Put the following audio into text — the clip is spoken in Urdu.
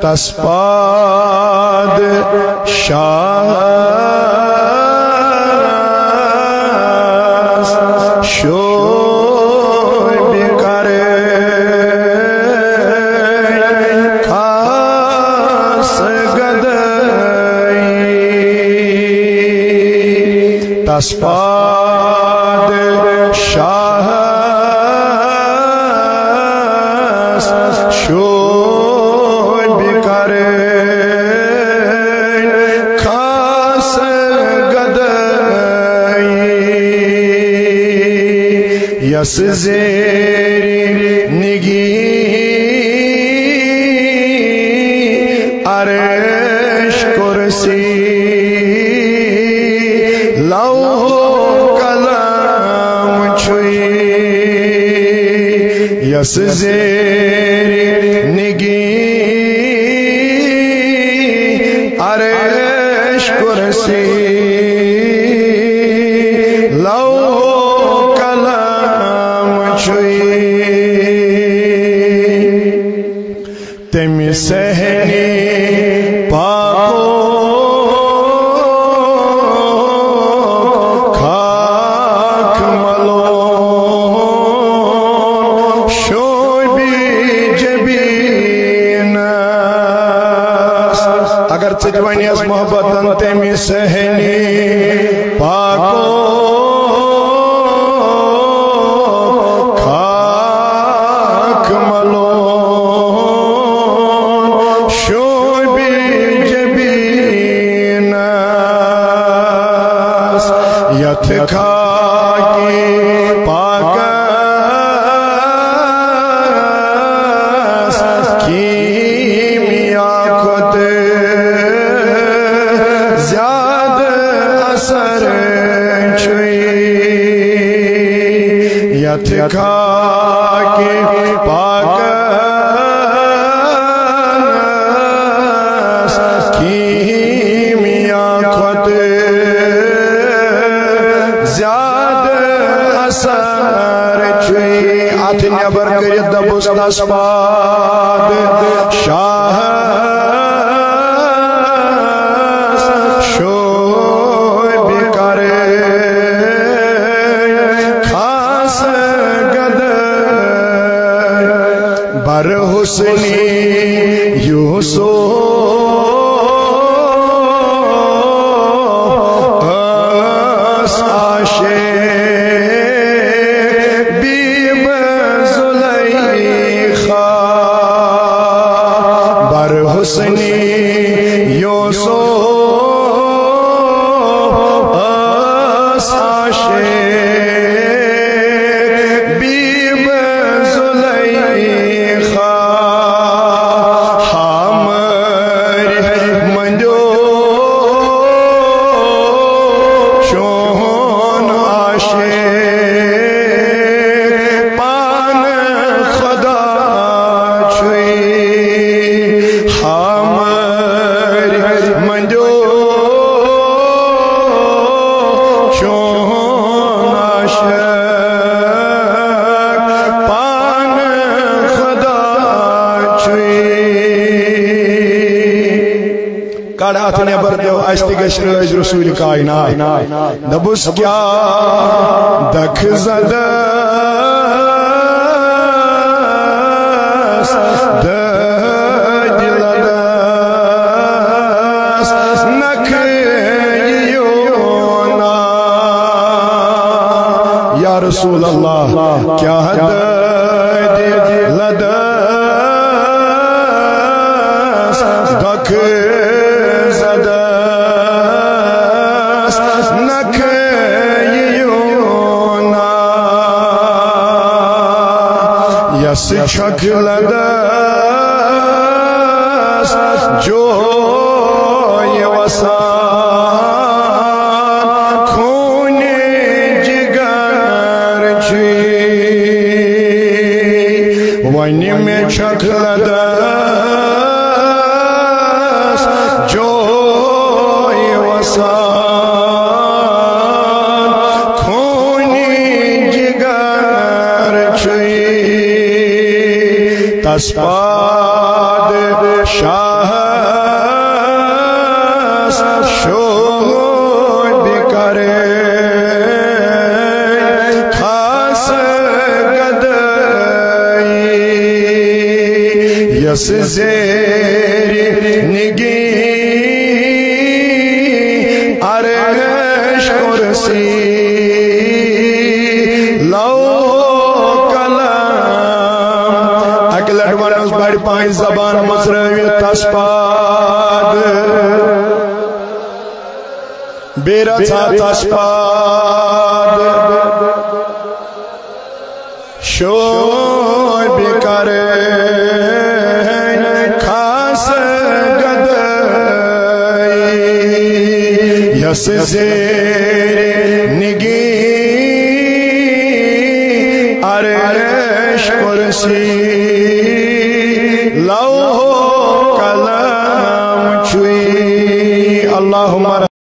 تسپاد شاہ شوب کرے خاص گدائی تسپاد شاہ شوب کرے خاص گدائی یس زیری نگی عرش کرسی لوح قلم چھوئی یس زیری نگی عرش کرسی لوح قلم چھوئی تمی سہنی پاکو خاک ملون شوبی جبینس اگر چجوانی از محبتن تمی سہنی پاکو خاک ملون شوبی جبینس یت خاکی پاکس کیمیا خود زیاد اثر چھوئی یت خاکی پاکس کیمیا خود زیاد اثر چھوئی آتھ نیبر کرید دبوس تسپاد شاہ شوب کرے خاص گدائی بر حسنی یوسف اس عاشق بیم زلیخا بر حسنی یوسف اس عاشق بیم زلیخا ہمر منجو شون عاشق پان خدا چھوئی ہمر منجو شون عاشق پان خدا چھوئی کڑھات نیبر دیو اشتی گشن رسول کائنات دبس کیا دکھ زدس دلدس نکھیونا یا رسول اللہ کیا دلدس دکھ زدس نکھیونا یس چھک لدس جو یہ وسان خون جگر چھوئی ونی میں چھک لدس جو یہ وسان خون جگر چھوئی تسپاد یس زیر نگی عرش کرسی لوح قلم اکہ لٹ ونس بڑ پائیں زبان مزروی تسپاد بیرا تھا تسپاد شوی بکرین خاص گدائی یس زیر نگی عرش کرسی لوح قلم چوئی اللہم